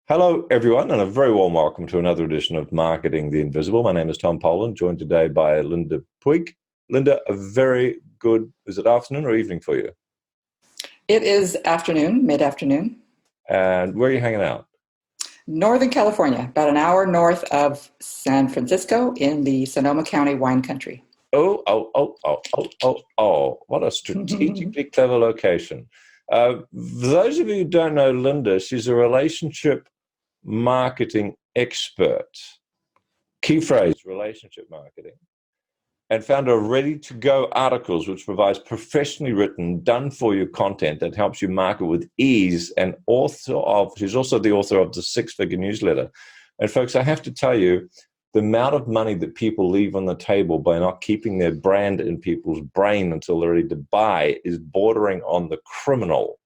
Hello, everyone, and a very warm welcome to another edition of Marketing the Invisible. My name is Tom Poland, joined today by Linda Puig. Linda, a very good, is it afternoon or evening for you? It is afternoon, mid-afternoon. And where are you hanging out? Northern California, about an hour north of San Francisco in the Sonoma County wine country. What a strategically clever location. For those of you who don't know Linda, she's a relationship marketing expert. Key phrase, relationship marketing. And founder of Ready2Go Articles, which provides professionally written, done-for-you content that helps you market with ease, and she's also the author of the Six-Figure Newsletter. And folks, I have to tell you, the amount of money that people leave on the table by not keeping their brand in people's brain until they're ready to buy is bordering on the criminal.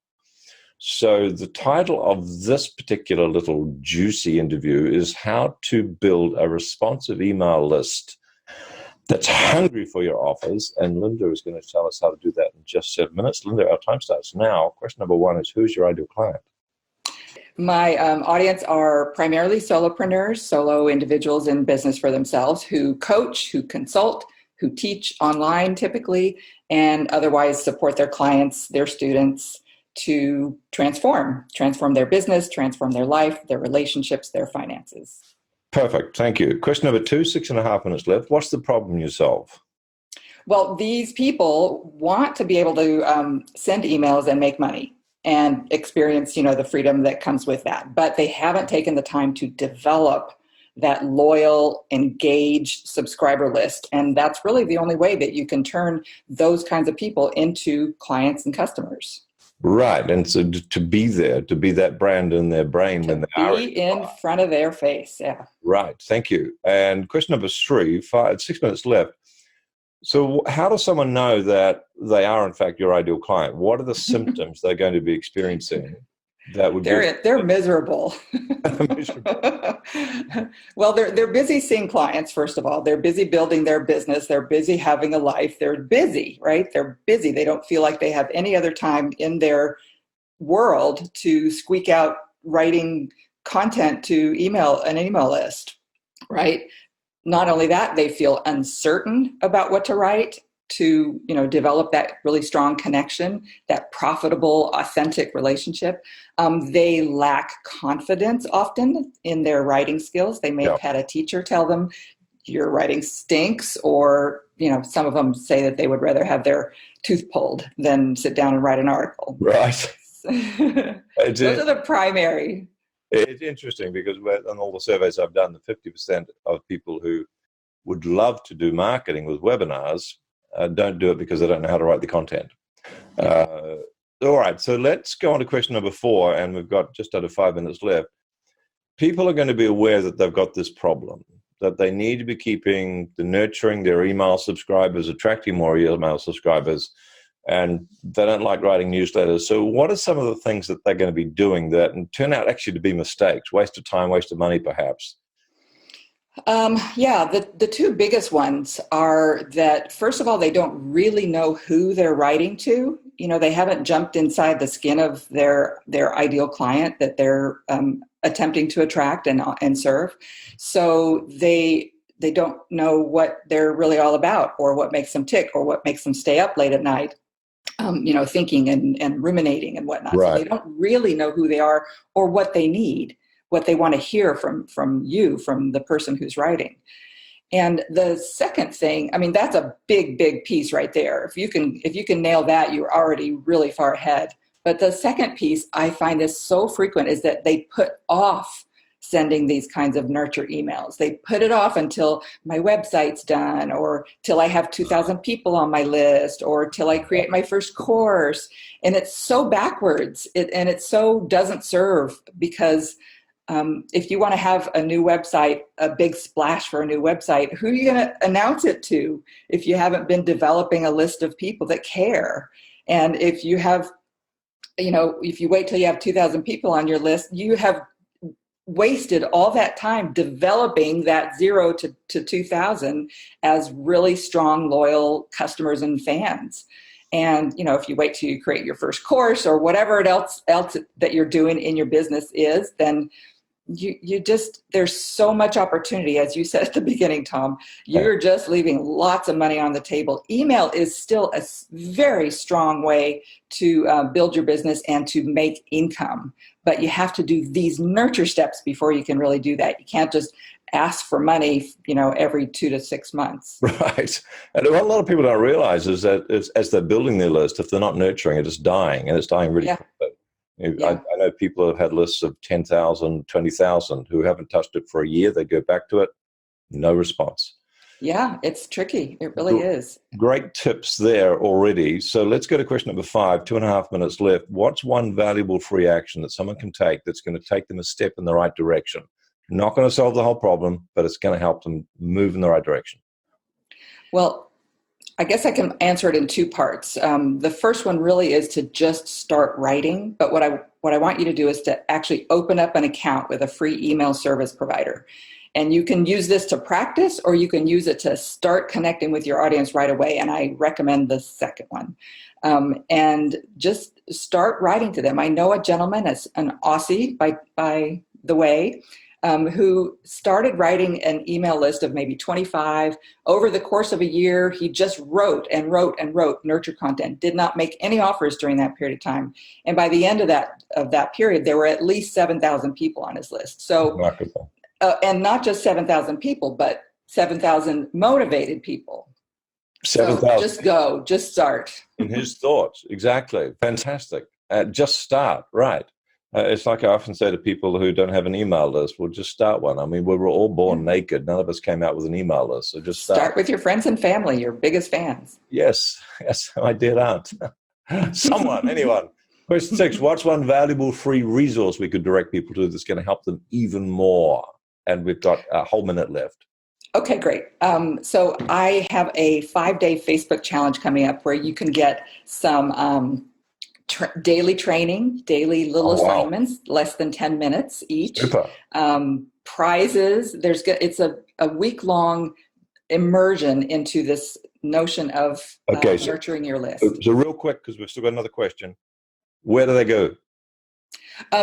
So the title of this particular little juicy interview is How to Build a Responsive Email List that's hungry for your offers, and Linda is going to tell us how to do that in just 7 minutes. Linda, our time starts now. Question number one is, who's your ideal client? My audience are primarily solopreneurs, solo individuals in business for themselves who coach, who consult, who teach online typically, and otherwise support their clients, their students to transform their business, transform their life, their relationships, their finances. Perfect. Thank you. Question number two, 6.5 minutes left. What's the problem you solve? Well, these people want to be able to send emails and make money and experience, the freedom that comes with that. But they haven't taken the time to develop that loyal, engaged subscriber list. And that's really the only way that you can turn those kinds of people into clients and customers. Right. And so to be there, to be that brand in their brain when they are in front of their face. Yeah. Right. Thank you. And question number three, 6 minutes left. So how does someone know that they are, in fact, your ideal client? What are the symptoms they're going to be experiencing that would they're miserable. Well, they're busy seeing clients, first of all. They're busy building their business. They're busy having a life. They're busy, right? They're busy. They don't feel like they have any other time in their world to squeak out writing content to an email list, right? Not only that, they feel uncertain about what to write to, develop that really strong connection, that profitable, authentic relationship. They lack confidence often in their writing skills. They may have had a teacher tell them, your writing stinks, or, some of them say that they would rather have their tooth pulled than sit down and write an article. Right. Those are the primary. It's interesting because on all the surveys I've done, the 50% of people who would love to do marketing with webinars don't do it because they don't know how to write the content. All right, so let's go on to question number four, and we've got just under 5 minutes left. People are going to be aware that they've got this problem, that they need to be nurturing their email subscribers, attracting more email subscribers, and they don't like writing newsletters. So what are some of the things that they're going to be doing that and turn out actually to be mistakes, waste of time, waste of money, perhaps? The two biggest ones are that, first of all, they don't really know who they're writing to. They haven't jumped inside the skin of their ideal client that they're attempting to attract and serve. So they don't know what they're really all about, or what makes them tick, or what makes them stay up late at night, thinking and ruminating and whatnot. Right. So they don't really know who they are or what they need, what they want to hear from you, from the person who's writing. And the second thing, that's a big, big piece right there. If you can nail that, you're already really far ahead. But the second piece I find is so frequent is that they put off sending these kinds of nurture emails. They put it off until my website's done, or till I have 2,000 people on my list, or till I create my first course. And it's so backwards, and it so doesn't serve, because if you want to have a new website, a big splash for a new website, who are you going to announce it to if you haven't been developing a list of people that care? And if you have, if you wait till you have 2,000 people on your list, you have wasted all that time developing that 0 to 2,000 as really strong, loyal customers and fans. And, if you wait till you create your first course or whatever else that you're doing in your business is, then you just, there's so much opportunity, as you said at the beginning, Tom. You're just leaving lots of money on the table. Email is still a very strong way to build your business and to make income, but you have to do these nurture steps before you can really do that. You can't just ask for money, every 2 to 6 months. Right. And what a lot of people don't realize is that as they're building their list, if they're not nurturing it, it's dying, and it's dying really quickly. I know people have had lists of 10,000, 20,000 who haven't touched it for a year. They go back to it, no response. Yeah, it's tricky. It really is. Great tips there already. So let's go to question number 5, 2.5 minutes left. What's one valuable free action that someone can take that's going to take them a step in the right direction? Not going to solve the whole problem, but it's going to help them move in the right direction. Well, I guess I can answer it in 2 parts. The first one really is to just start writing. But what I want you to do is to actually open up an account with a free email service provider. And you can use this to practice, or you can use it to start connecting with your audience right away. And I recommend the second one. And just start writing to them. I know a gentleman, as an Aussie, by the way, who started writing an email list of maybe 25. Over the course of a year, he just wrote and wrote and wrote nurture content, did not make any offers during that period of time. And by the end of that period, there were at least 7,000 people on his list. So, and not just 7,000 people, but 7,000 motivated people. 7,000. So just start. In his thoughts, exactly. Fantastic. Just start, right. It's like I often say to people who don't have an email list, well, just start one. I mean, we were all born naked. None of us came out with an email list. So just start with your friends and family, your biggest fans. Yes, my dear aunt. Someone, anyone. Question 6, what's one valuable free resource we could direct people to that's going to help them even more? And we've got a whole minute left. Okay, great. So I have a 5-day Facebook challenge coming up where you can get some daily training, daily little assignments, less than 10 minutes each. Super. Prizes. It's a week-long immersion into this notion of nurturing your list. So real quick, because we've still got another question. Where do they go?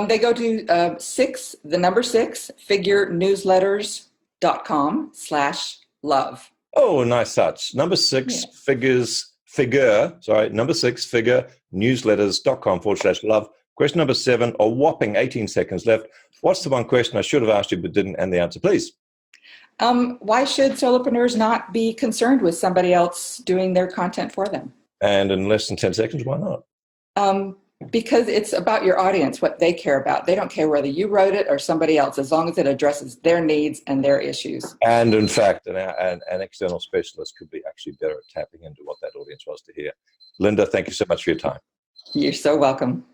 They go to 6 figurenewsletters.com/love. Oh, nice touch. Number 6, figurenewsletters.com/love. Question number 7, a whopping 18 seconds left. What's the one question I should have asked you but didn't? And the answer, please. Why should solopreneurs not be concerned with somebody else doing their content for them? And in less than 10 seconds, why not? Because it's about your audience, what they care about. They don't care whether you wrote it or somebody else, as long as it addresses their needs and their issues. And in fact, an external specialist could be actually better at tapping into what that audience wants to hear. Linda, thank you so much for your time. You're so welcome.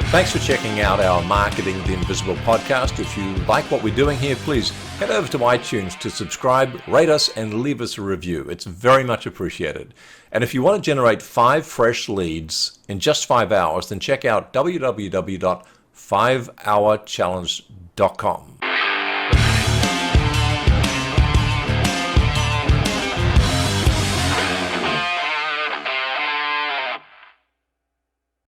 Thanks for checking out our Marketing the Invisible podcast. If you like what we're doing here, please head over to iTunes to subscribe, rate us, and leave us a review. It's very much appreciated. And if you want to generate 5 fresh leads in just 5 hours, then check out www.5hourchallenge.com.